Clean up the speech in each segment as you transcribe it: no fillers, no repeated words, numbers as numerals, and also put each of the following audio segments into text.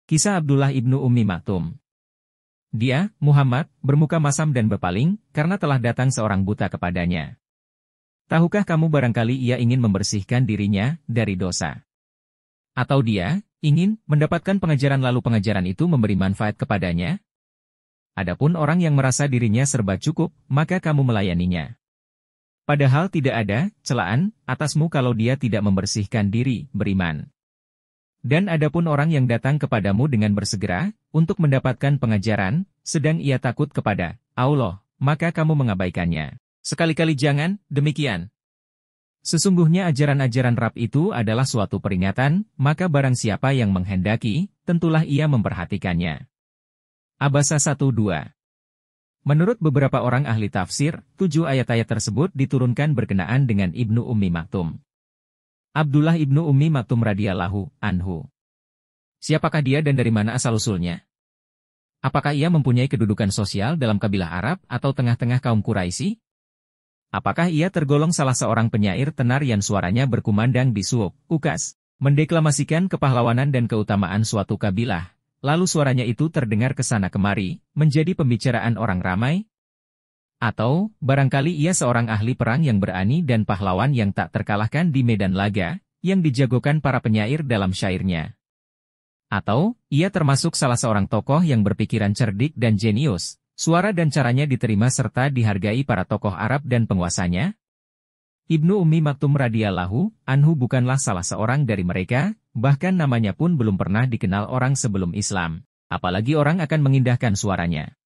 Kisah Abdullah ibnu Ummi Maktum. Dia, Muhammad, bermuka masam dan berpaling, karena telah datang seorang buta kepadanya. Tahukah kamu barangkali ia ingin membersihkan dirinya dari dosa? Atau dia ingin mendapatkan pengajaran lalu pengajaran itu memberi manfaat kepadanya? Adapun orang yang merasa dirinya serba cukup, maka kamu melayaninya. Padahal tidak ada celaan atasmu kalau dia tidak membersihkan diri, beriman. Dan adapun orang yang datang kepadamu dengan bersegera untuk mendapatkan pengajaran, sedang ia takut kepada Allah, maka kamu mengabaikannya. Sekali-kali jangan demikian. Sesungguhnya ajaran-ajaran Rabb itu adalah suatu peringatan, maka barang siapa yang menghendaki, tentulah ia memperhatikannya. Abasa 1-2. Menurut beberapa orang ahli tafsir, 7 ayat-ayat tersebut diturunkan berkenaan dengan Ibnu Ummi Maktum. Abdullah ibnu Ummi Maktum radhiyallahu anhu. Siapakah dia dan dari mana asal-usulnya? Apakah ia mempunyai kedudukan sosial dalam kabilah Arab atau tengah-tengah kaum Quraisy? Apakah ia tergolong salah seorang penyair tenar yang suaranya berkumandang di suuk, ukas, mendeklamasikan kepahlawanan dan keutamaan suatu kabilah, lalu suaranya itu terdengar ke sana kemari, menjadi pembicaraan orang ramai? Atau, barangkali ia seorang ahli perang yang berani dan pahlawan yang tak terkalahkan di medan laga, yang dijagokan para penyair dalam syairnya. Atau, ia termasuk salah seorang tokoh yang berpikiran cerdik dan jenius, suara dan caranya diterima serta dihargai para tokoh Arab dan penguasanya? Ibnu Ummi Maktum radhiyallahu anhu bukanlah salah seorang dari mereka, bahkan namanya pun belum pernah dikenal orang sebelum Islam, apalagi orang akan mengindahkan suaranya.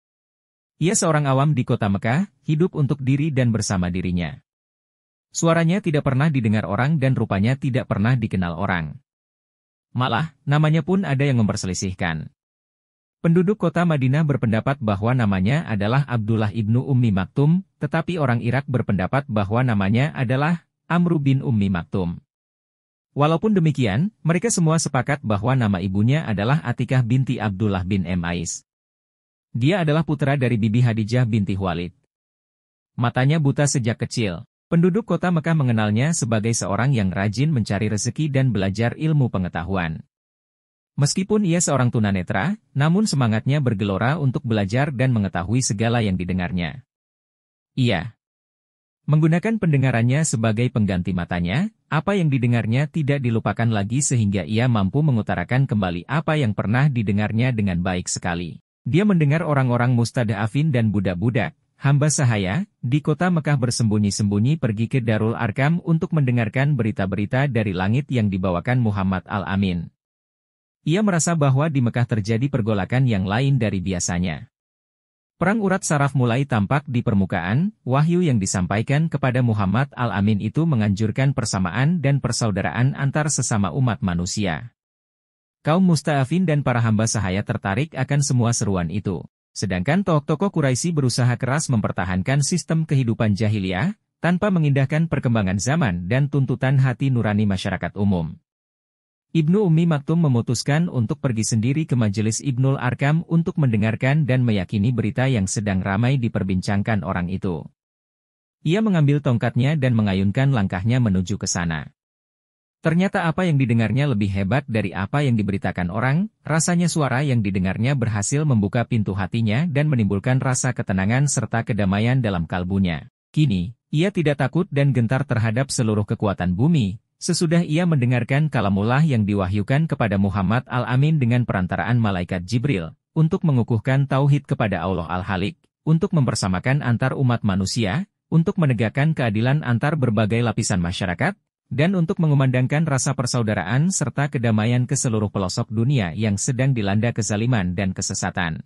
Ia seorang awam di kota Mekah, hidup untuk diri dan bersama dirinya. Suaranya tidak pernah didengar orang dan rupanya tidak pernah dikenal orang. Malah, namanya pun ada yang memperselisihkan. Penduduk kota Madinah berpendapat bahwa namanya adalah Abdullah ibnu Ummi Maktum, tetapi orang Irak berpendapat bahwa namanya adalah Amru bin Ummi Maktum. Walaupun demikian, mereka semua sepakat bahwa nama ibunya adalah Atikah binti Abdullah bin Emais. Dia adalah putra dari Bibi Hadijah binti Khuwailid. Matanya buta sejak kecil. Penduduk kota Mekah mengenalnya sebagai seorang yang rajin mencari rezeki dan belajar ilmu pengetahuan. Meskipun ia seorang tunanetra, namun semangatnya bergelora untuk belajar dan mengetahui segala yang didengarnya. Ia menggunakan pendengarannya sebagai pengganti matanya, apa yang didengarnya tidak dilupakan lagi sehingga ia mampu mengutarakan kembali apa yang pernah didengarnya dengan baik sekali. Dia mendengar orang-orang mustad'afin dan budak-budak, hamba sahaya, di kota Mekah bersembunyi-sembunyi pergi ke Darul Arkam untuk mendengarkan berita-berita dari langit yang dibawakan Muhammad Al-Amin. Ia merasa bahwa di Mekah terjadi pergolakan yang lain dari biasanya. Perang urat saraf mulai tampak di permukaan, wahyu yang disampaikan kepada Muhammad Al-Amin itu menganjurkan persamaan dan persaudaraan antar sesama umat manusia. Kaum musta'afin dan para hamba sahaya tertarik akan semua seruan itu. Sedangkan tokoh-tokoh Quraisy berusaha keras mempertahankan sistem kehidupan jahiliyah, tanpa mengindahkan perkembangan zaman dan tuntutan hati nurani masyarakat umum. Ibnu Ummi Maktum memutuskan untuk pergi sendiri ke majelis Ibnul Arkam untuk mendengarkan dan meyakini berita yang sedang ramai diperbincangkan orang itu. Ia mengambil tongkatnya dan mengayunkan langkahnya menuju ke sana. Ternyata apa yang didengarnya lebih hebat dari apa yang diberitakan orang, rasanya suara yang didengarnya berhasil membuka pintu hatinya dan menimbulkan rasa ketenangan serta kedamaian dalam kalbunya. Kini, ia tidak takut dan gentar terhadap seluruh kekuatan bumi, sesudah ia mendengarkan kalamullah yang diwahyukan kepada Muhammad Al-Amin dengan perantaraan malaikat Jibril, untuk mengukuhkan tauhid kepada Allah Al-Halik, untuk mempersamakan antar umat manusia, untuk menegakkan keadilan antar berbagai lapisan masyarakat, dan untuk mengumandangkan rasa persaudaraan serta kedamaian ke seluruh pelosok dunia yang sedang dilanda kezaliman dan kesesatan.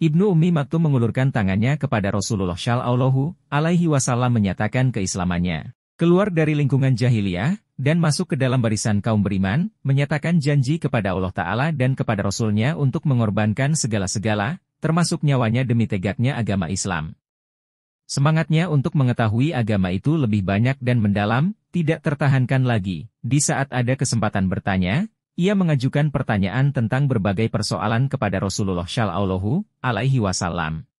Ibnu Ummi Maktum mengulurkan tangannya kepada Rasulullah Shallallahu Alaihi Wasallam menyatakan keislamannya. Keluar dari lingkungan jahiliyah, dan masuk ke dalam barisan kaum beriman, menyatakan janji kepada Allah Ta'ala dan kepada Rasul-Nya untuk mengorbankan segala-segala, termasuk nyawanya demi tegaknya agama Islam. Semangatnya untuk mengetahui agama itu lebih banyak dan mendalam, tidak tertahankan lagi. Di saat ada kesempatan bertanya, ia mengajukan pertanyaan tentang berbagai persoalan kepada Rasulullah Shallallahu Alaihi Wasallam.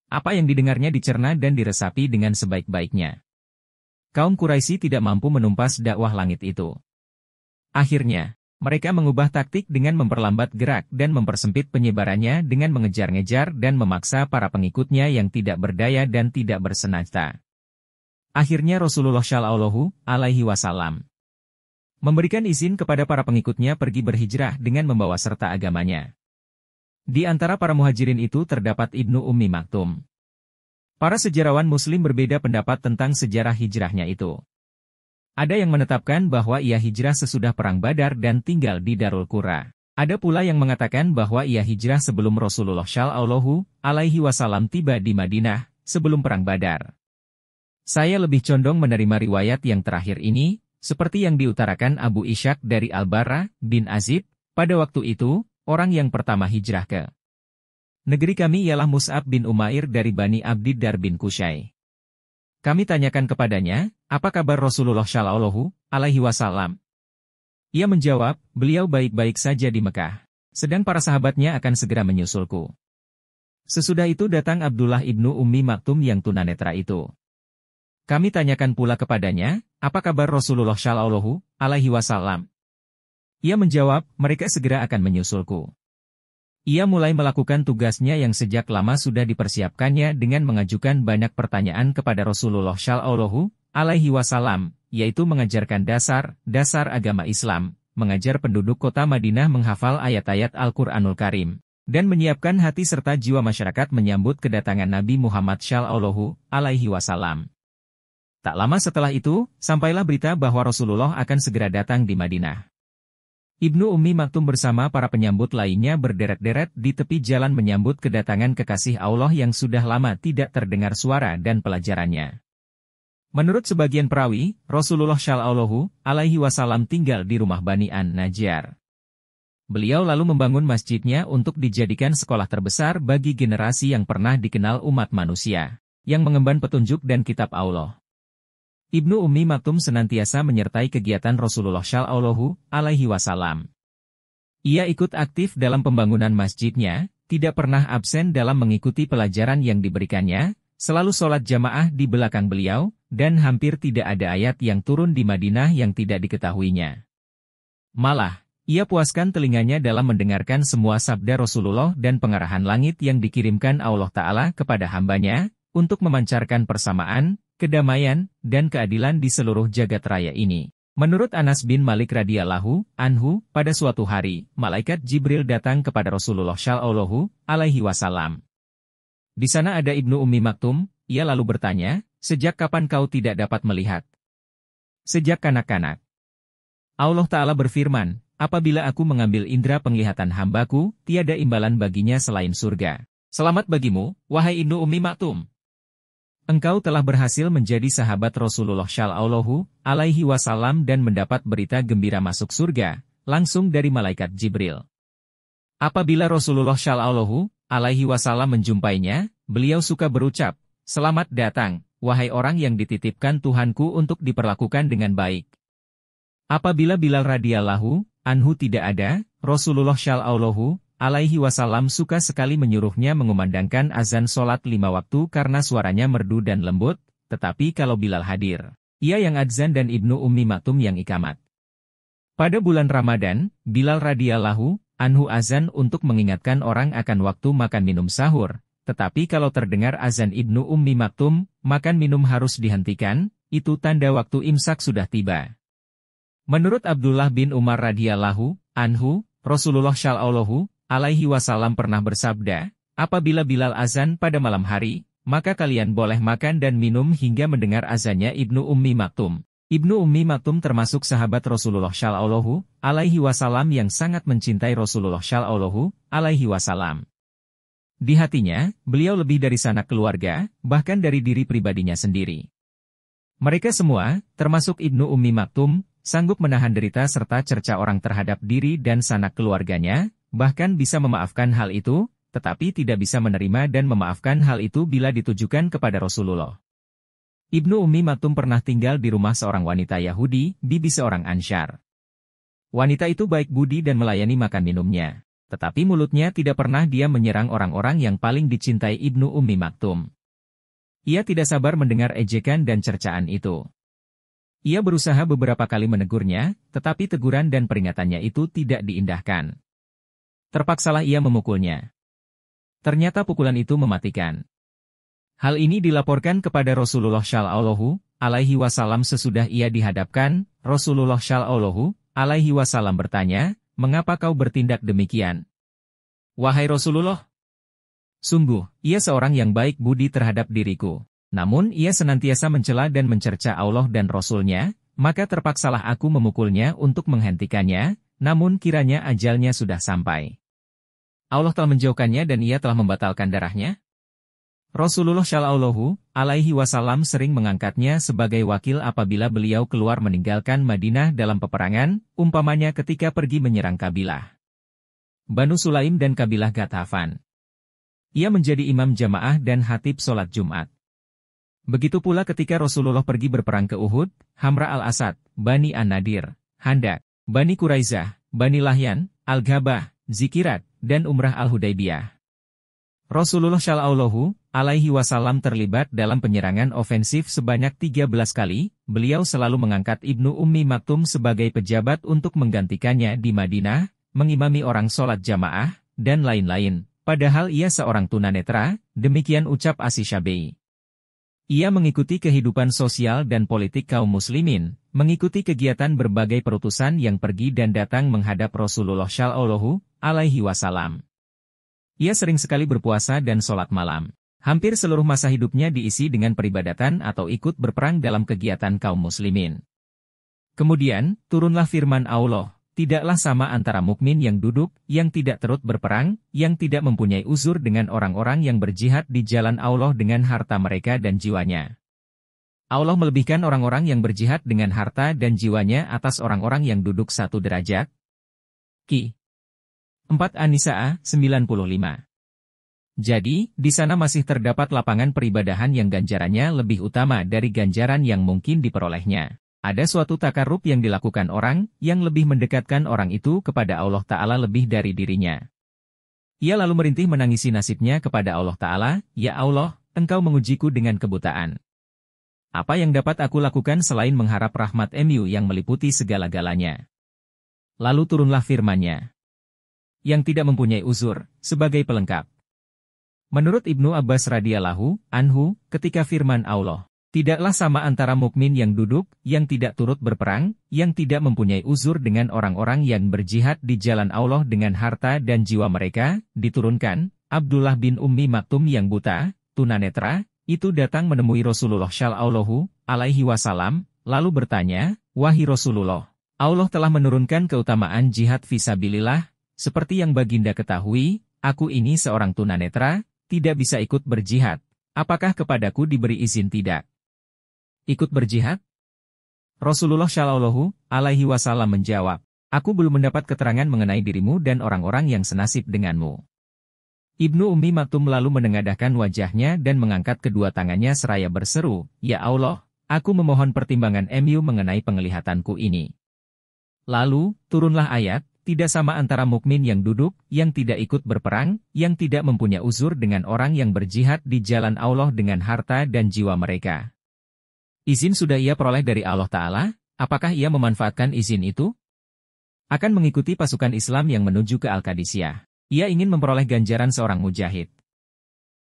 Apa yang didengarnya dicerna dan diresapi dengan sebaik-baiknya. Kaum Quraisy tidak mampu menumpas dakwah langit itu. Akhirnya, Mereka mengubah taktik dengan memperlambat gerak dan mempersempit penyebarannya dengan mengejar-ngejar dan memaksa para pengikutnya yang tidak berdaya dan tidak bersenjata. Akhirnya Rasulullah Shallallahu Alaihi Wasallam memberikan izin kepada para pengikutnya pergi berhijrah dengan membawa serta agamanya. Di antara para muhajirin itu terdapat Ibnu Ummi Maktum. Para sejarawan Muslim berbeda pendapat tentang sejarah hijrahnya itu. Ada yang menetapkan bahwa ia hijrah sesudah Perang Badar dan tinggal di Darul Qura. Ada pula yang mengatakan bahwa ia hijrah sebelum Rasulullah Shallallahu Alaihi Wasallam tiba di Madinah, sebelum Perang Badar. Saya lebih condong menerima riwayat yang terakhir ini, seperti yang diutarakan Abu Ishaq dari Al-Bara bin Azib, pada waktu itu, orang yang pertama hijrah ke negeri kami ialah Mus'ab bin Umair dari Bani Abdiddar bin Qusay. Kami tanyakan kepadanya, apa kabar Rasulullah Shallallahu Alaihi Wasallam? Ia menjawab, beliau baik-baik saja di Mekah. Sedang para sahabatnya akan segera menyusulku. Sesudah itu datang Abdullah ibnu Ummi Maktum yang tunanetra itu. Kami tanyakan pula kepadanya, apa kabar Rasulullah Shallallahu Alaihi Wasallam? Ia menjawab, mereka segera akan menyusulku. Ia mulai melakukan tugasnya yang sejak lama sudah dipersiapkannya dengan mengajukan banyak pertanyaan kepada Rasulullah Shallallahu Alaihi Wasallam, yaitu mengajarkan dasar agama Islam, mengajar penduduk kota Madinah menghafal ayat-ayat Al-Quranul Karim, dan menyiapkan hati serta jiwa masyarakat menyambut kedatangan Nabi Muhammad Shallallahu Alaihi Wasallam. Tak lama setelah itu, sampailah berita bahwa Rasulullah akan segera datang di Madinah. Ibnu Ummi Maktum bersama para penyambut lainnya berderet-deret di tepi jalan menyambut kedatangan kekasih Allah yang sudah lama tidak terdengar suara dan pelajarannya. Menurut sebagian perawi, Rasulullah Shallallahu Alaihi Wasallam tinggal di rumah Bani An-Najjar. Beliau lalu membangun masjidnya untuk dijadikan sekolah terbesar bagi generasi yang pernah dikenal umat manusia, yang mengemban petunjuk dan kitab Allah. Ibnu Ummi Maktum senantiasa menyertai kegiatan Rasulullah Shallallahu Alaihi Wasallam. Ia ikut aktif dalam pembangunan masjidnya, tidak pernah absen dalam mengikuti pelajaran yang diberikannya, selalu sholat jamaah di belakang beliau, dan hampir tidak ada ayat yang turun di Madinah yang tidak diketahuinya. Malah, ia puaskan telinganya dalam mendengarkan semua sabda Rasulullah dan pengarahan langit yang dikirimkan Allah Ta'ala kepada hambanya, untuk memancarkan persamaan, kedamaian, dan keadilan di seluruh jagat raya ini. Menurut Anas bin Malik radhiyallahu anhu, pada suatu hari, malaikat Jibril datang kepada Rasulullah Shallallahu Alaihi Wasallam. Di sana ada Ibnu Ummi Maktum, ia lalu bertanya, sejak kapan kau tidak dapat melihat? Sejak kanak-kanak. Allah Ta'ala berfirman, apabila aku mengambil indera penglihatan hambaku, tiada imbalan baginya selain surga. Selamat bagimu, wahai Ibnu Ummi Maktum. Engkau telah berhasil menjadi sahabat Rasulullah Shallallahu Alaihi Wasallam dan mendapat berita gembira masuk surga, langsung dari malaikat Jibril. Apabila Rasulullah Shallallahu Alaihi Wasallam menjumpainya, beliau suka berucap, selamat datang, wahai orang yang dititipkan Tuhanku untuk diperlakukan dengan baik. Apabila Bilal radhiyallahu anhu tidak ada, Rasulullah Shallallahu Alaihi Wasallam suka sekali menyuruhnya mengumandangkan azan sholat 5 waktu karena suaranya merdu dan lembut, tetapi kalau Bilal hadir, ia yang adzan dan Ibnu Ummi Maktum yang ikamat. Pada bulan Ramadan, Bilal radhiyallahu anhu azan untuk mengingatkan orang akan waktu makan minum sahur, tetapi kalau terdengar azan Ibnu Ummi Maktum, makan minum harus dihentikan, itu tanda waktu imsak sudah tiba. Menurut Abdullah bin Umar radhiyallahu anhu, Rasulullah Shallallahu Alaihi Wasallam pernah bersabda, apabila Bilal azan pada malam hari, maka kalian boleh makan dan minum hingga mendengar azannya Ibnu Ummi Maktum. Ibnu Ummi Maktum termasuk sahabat Rasulullah Shallallahu Alaihi Wasallam yang sangat mencintai Rasulullah Shallallahu Alaihi Wasallam. Di hatinya, beliau lebih dari sanak keluarga, bahkan dari diri pribadinya sendiri. Mereka semua, termasuk Ibnu Ummi Maktum, sanggup menahan derita serta cerca orang terhadap diri dan sanak keluarganya, bahkan bisa memaafkan hal itu, tetapi tidak bisa menerima dan memaafkan hal itu bila ditujukan kepada Rasulullah. Ibnu Ummi Maktum pernah tinggal di rumah seorang wanita Yahudi, bibi seorang Ansyar. Wanita itu baik budi dan melayani makan minumnya, tetapi mulutnya tidak pernah dia menyerang orang-orang yang paling dicintai Ibnu Ummi Maktum. Ia tidak sabar mendengar ejekan dan cercaan itu. Ia berusaha beberapa kali menegurnya, tetapi teguran dan peringatannya itu tidak diindahkan. Terpaksalah ia memukulnya. Ternyata pukulan itu mematikan. Hal ini dilaporkan kepada Rasulullah Shallallahu Alaihi Wasallam sesudah ia dihadapkan. Rasulullah Shallallahu Alaihi Wasallam bertanya, "Mengapa kau bertindak demikian? Wahai Rasulullah, sungguh, ia seorang yang baik budi terhadap diriku. Namun ia senantiasa mencela dan mencerca Allah dan Rasul-Nya, maka terpaksalah aku memukulnya untuk menghentikannya, namun kiranya ajalnya sudah sampai. Allah telah menjauhkannya dan ia telah membatalkan darahnya." Rasulullah Shallallahu Alaihi Wasallam sering mengangkatnya sebagai wakil apabila beliau keluar meninggalkan Madinah dalam peperangan, umpamanya ketika pergi menyerang kabilah Banu Sulaim dan kabilah Ghatafan. Ia menjadi imam jamaah dan khatib sholat Jumat. Begitu pula ketika Rasulullah pergi berperang ke Uhud, Hamra al-Asad, Bani An-Nadir, Handak, Bani Quraizah, Bani Lahyan, Al-Ghabah, Zikirat, dan Umrah Al-Hudaybiyah. Rasulullah Shallallahu Alaihi Wasallam terlibat dalam penyerangan ofensif sebanyak 13 kali, beliau selalu mengangkat Ibnu Ummi Maktum sebagai pejabat untuk menggantikannya di Madinah, mengimami orang sholat jamaah, dan lain-lain, padahal ia seorang tunanetra, demikian ucap Asy-Syafi'i. Ia mengikuti kehidupan sosial dan politik kaum muslimin, mengikuti kegiatan berbagai perutusan yang pergi dan datang menghadap Rasulullah Shallallahu Alaihi Wasallam. Ia sering sekali berpuasa dan sholat malam. Hampir seluruh masa hidupnya diisi dengan peribadatan atau ikut berperang dalam kegiatan kaum muslimin. Kemudian, turunlah firman Allah, "Tidaklah sama antara mukmin yang duduk, yang tidak turut berperang, yang tidak mempunyai uzur dengan orang-orang yang berjihad di jalan Allah dengan harta mereka dan jiwanya. Allah melebihkan orang-orang yang berjihad dengan harta dan jiwanya atas orang-orang yang duduk satu derajat." Ki. 4 An-Nisa 95. Jadi, di sana masih terdapat lapangan peribadahan yang ganjarannya lebih utama dari ganjaran yang mungkin diperolehnya. Ada suatu takarrub yang dilakukan orang, yang lebih mendekatkan orang itu kepada Allah Ta'ala lebih dari dirinya. Ia lalu merintih menangisi nasibnya kepada Allah Ta'ala, "Ya Allah, Engkau mengujiku dengan kebutaan. Apa yang dapat aku lakukan selain mengharap rahmat-Mu yang meliputi segala-galanya?" Lalu turunlah firman-Nya, yang tidak mempunyai uzur, sebagai pelengkap. Menurut Ibnu Abbas radhiyallahu anhu, ketika firman Allah, "Tidaklah sama antara mukmin yang duduk, yang tidak turut berperang, yang tidak mempunyai uzur dengan orang-orang yang berjihad di jalan Allah dengan harta dan jiwa mereka," diturunkan, Abdullah bin Ummi Maktum yang buta, tunanetra, itu datang menemui Rasulullah Shallallahu Alaihi Wasallam, lalu bertanya, "Wahai Rasulullah, Allah telah menurunkan keutamaan jihad fisabilillah, seperti yang Baginda ketahui, aku ini seorang tunanetra, tidak bisa ikut berjihad. Apakah kepadaku diberi izin tidak ikut berjihad?" Rasulullah Shallallahu Alaihi Wasallam menjawab, "Aku belum mendapat keterangan mengenai dirimu dan orang-orang yang senasib denganmu." Ibnu Ummi Maktum lalu menengadahkan wajahnya dan mengangkat kedua tangannya seraya berseru, "Ya Allah, aku memohon pertimbangan-Mu mengenai penglihatanku ini." Lalu, turunlah ayat, "Tidak sama antara mukmin yang duduk, yang tidak ikut berperang, yang tidak mempunyai uzur dengan orang yang berjihad di jalan Allah dengan harta dan jiwa mereka." Izin sudah ia peroleh dari Allah Ta'ala, apakah ia memanfaatkan izin itu? Akan mengikuti pasukan Islam yang menuju ke Al-Qadisiyah. Ia ingin memperoleh ganjaran seorang mujahid.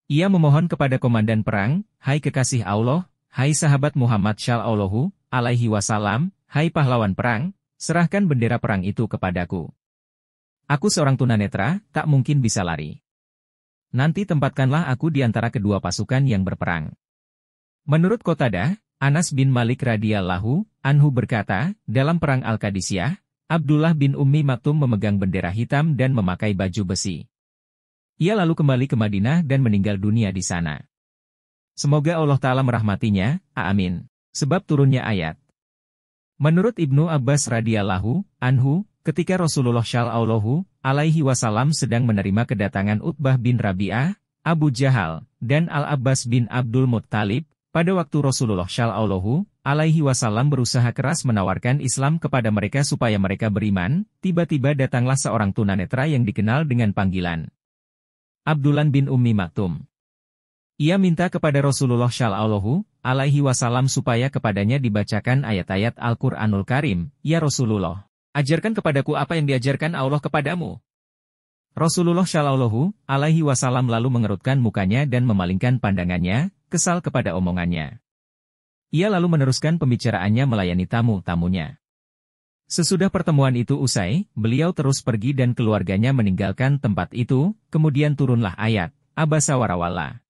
Ia memohon kepada komandan perang, "Hai kekasih Allah, hai sahabat Muhammad Shallallahu Alaihi Wasallam, hai pahlawan perang, serahkan bendera perang itu kepadaku. Aku seorang tunanetra, tak mungkin bisa lari. Nanti tempatkanlah aku di antara kedua pasukan yang berperang." Menurut Qatadah, Anas bin Malik radhiyallahu anhu berkata, dalam perang Al-Qadisiyah, Abdullah bin Ummi Maktum memegang bendera hitam dan memakai baju besi. Ia lalu kembali ke Madinah dan meninggal dunia di sana. Semoga Allah Ta'ala merahmatinya, amin. Sebab turunnya ayat. Menurut Ibnu Abbas radhiyallahu anhu, ketika Rasulullah Shallallahu Alaihi Wasallam sedang menerima kedatangan Utbah bin Rabi'ah, Abu Jahal, dan Al-Abbas bin Abdul Muttalib, pada waktu Rasulullah Shallallahu Alaihi Wasallam berusaha keras menawarkan Islam kepada mereka supaya mereka beriman, tiba-tiba datanglah seorang tunanetra yang dikenal dengan panggilan Abdullah bin Ummi Maktum. Ia minta kepada Rasulullah Shallallahu alaihi wasallam supaya kepadanya dibacakan ayat-ayat Al-Qur'anul Karim, "Ya Rasulullah, ajarkan kepadaku apa yang diajarkan Allah kepadamu." Rasulullah Shallallahu alaihi wasallam lalu mengerutkan mukanya dan memalingkan pandangannya, kesal kepada omongannya. Ia lalu meneruskan pembicaraannya melayani tamu-tamunya. Sesudah pertemuan itu usai, beliau terus pergi dan keluarganya meninggalkan tempat itu, kemudian turunlah ayat, Abasa wa Tawalla.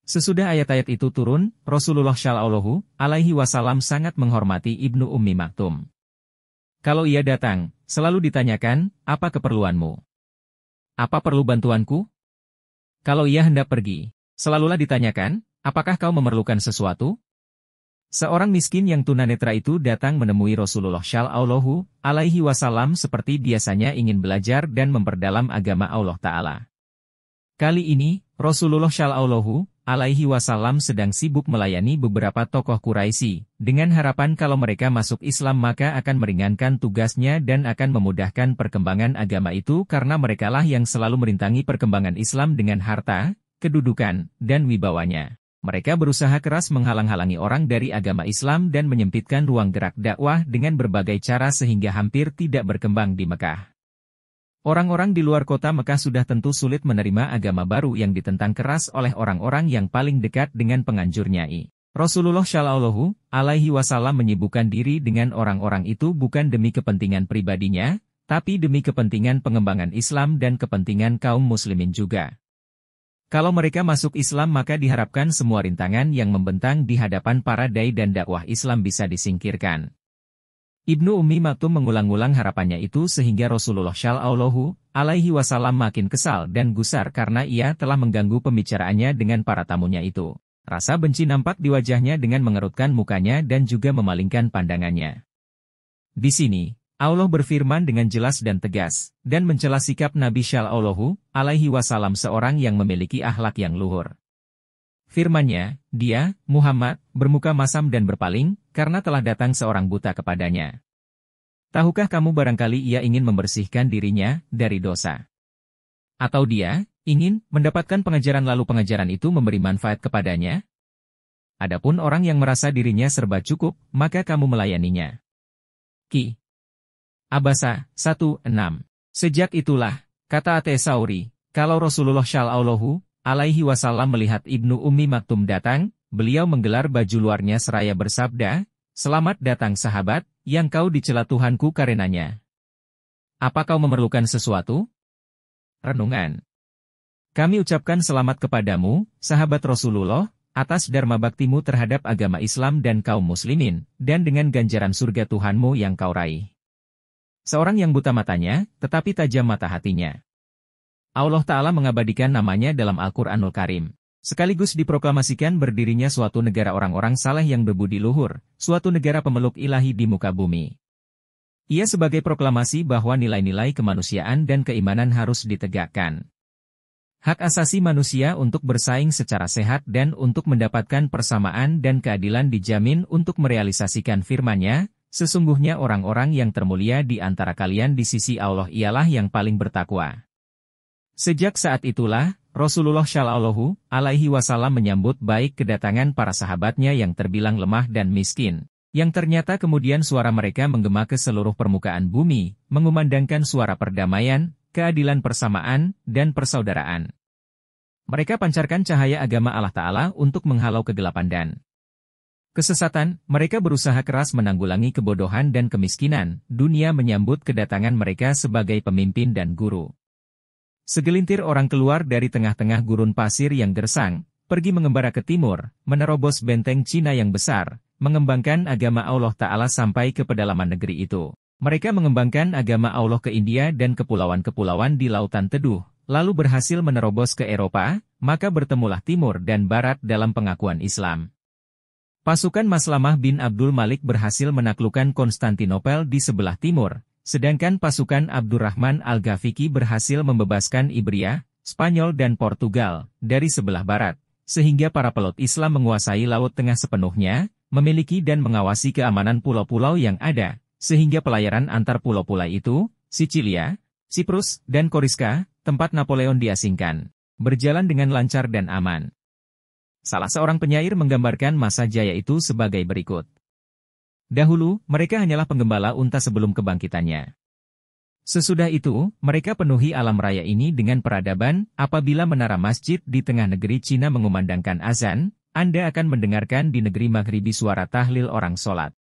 Sesudah ayat-ayat itu turun, Rasulullah Shallallahu alaihi wasallam sangat menghormati Ibnu Ummi Maktum. Kalau ia datang, selalu ditanyakan, "Apa keperluanmu? Apa perlu bantuanku?" Kalau ia hendak pergi, selalulah ditanyakan, "Apakah kau memerlukan sesuatu?" Seorang miskin yang tunanetra itu datang menemui Rasulullah Shallallahu alaihi wasallam seperti biasanya ingin belajar dan memperdalam agama Allah Ta'ala. Kali ini, Rasulullah Shallallahu alaihi wasallam sedang sibuk melayani beberapa tokoh Quraisy, dengan harapan kalau mereka masuk Islam maka akan meringankan tugasnya dan akan memudahkan perkembangan agama itu karena merekalah yang selalu merintangi perkembangan Islam dengan harta, kedudukan, dan wibawanya. Mereka berusaha keras menghalang-halangi orang dari agama Islam dan menyempitkan ruang gerak dakwah dengan berbagai cara sehingga hampir tidak berkembang di Mekah. Orang-orang di luar kota Mekah sudah tentu sulit menerima agama baru yang ditentang keras oleh orang-orang yang paling dekat dengan penganjurnya. Rasulullah Shallallahu alaihi wasallam menyibukkan diri dengan orang-orang itu bukan demi kepentingan pribadinya, tapi demi kepentingan pengembangan Islam dan kepentingan kaum muslimin juga. Kalau mereka masuk Islam maka diharapkan semua rintangan yang membentang di hadapan para dai dan dakwah Islam bisa disingkirkan. Ibnu Ummi Maktum mengulang-ulang harapannya itu sehingga Rasulullah Shallallahu alaihi wasallam makin kesal dan gusar karena ia telah mengganggu pembicaraannya dengan para tamunya itu. Rasa benci nampak di wajahnya dengan mengerutkan mukanya dan juga memalingkan pandangannya. Di sini, Allah berfirman dengan jelas dan tegas, dan mencela sikap Nabi Shallallahu alaihi wasallam seorang yang memiliki akhlak yang luhur. Firman-Nya, dia, Muhammad, bermuka masam dan berpaling, karena telah datang seorang buta kepadanya. Tahukah kamu barangkali ia ingin membersihkan dirinya dari dosa? Atau dia ingin mendapatkan pengajaran lalu pengajaran itu memberi manfaat kepadanya? Adapun orang yang merasa dirinya serba cukup, maka kamu melayaninya. Ki. Abasa 1:6. Sejak itulah, kata At-Tsauri, kalau Rasulullah Shallallahu alaihi wasallam melihat Ibnu Ummi Maktum datang, beliau menggelar baju luarnya seraya bersabda, "Selamat datang sahabat, yang kau dicela Tuhanku karenanya. Apa kau memerlukan sesuatu?" Renungan. Kami ucapkan selamat kepadamu, sahabat Rasulullah, atas dharma baktimu terhadap agama Islam dan kaum muslimin, dan dengan ganjaran surga Tuhanmu yang kau raih. Seorang yang buta matanya, tetapi tajam mata hatinya. Allah Ta'ala mengabadikan namanya dalam Al-Qur'anul Karim. Sekaligus diproklamasikan berdirinya suatu negara orang-orang saleh yang berbudi luhur, suatu negara pemeluk ilahi di muka bumi. Ia sebagai proklamasi bahwa nilai-nilai kemanusiaan dan keimanan harus ditegakkan. Hak asasi manusia untuk bersaing secara sehat dan untuk mendapatkan persamaan dan keadilan dijamin untuk merealisasikan firman-Nya, sesungguhnya orang-orang yang termulia di antara kalian di sisi Allah ialah yang paling bertakwa. Sejak saat itulah, Rasulullah Shallallahu alaihi wasallam menyambut baik kedatangan para sahabatnya yang terbilang lemah dan miskin, yang ternyata kemudian suara mereka menggema ke seluruh permukaan bumi, mengumandangkan suara perdamaian, keadilan persamaan, dan persaudaraan. Mereka pancarkan cahaya agama Allah Ta'ala untuk menghalau kegelapan dan kesesatan. Mereka berusaha keras menanggulangi kebodohan dan kemiskinan. Dunia menyambut kedatangan mereka sebagai pemimpin dan guru. Segelintir orang keluar dari tengah-tengah gurun pasir yang gersang, pergi mengembara ke timur, menerobos benteng Cina yang besar, mengembangkan agama Allah Ta'ala sampai ke pedalaman negeri itu. Mereka mengembangkan agama Allah ke India dan kepulauan-kepulauan di Lautan Teduh, lalu berhasil menerobos ke Eropa, maka bertemulah Timur dan Barat dalam pengakuan Islam. Pasukan Maslamah bin Abdul Malik berhasil menaklukkan Konstantinopel di sebelah timur, sedangkan pasukan Abdurrahman Al-Ghafiqi berhasil membebaskan Ibria, Spanyol dan Portugal dari sebelah barat, sehingga para pelot Islam menguasai Laut Tengah sepenuhnya, memiliki dan mengawasi keamanan pulau-pulau yang ada, sehingga pelayaran antar pulau-pulau itu, Sicilia, Siprus, dan Koriska, tempat Napoleon diasingkan, berjalan dengan lancar dan aman. Salah seorang penyair menggambarkan masa jaya itu sebagai berikut. Dahulu, mereka hanyalah penggembala unta sebelum kebangkitannya. Sesudah itu, mereka penuhi alam raya ini dengan peradaban. Apabila menara masjid di tengah negeri Cina mengumandangkan azan, Anda akan mendengarkan di negeri Maghribi suara tahlil orang sholat.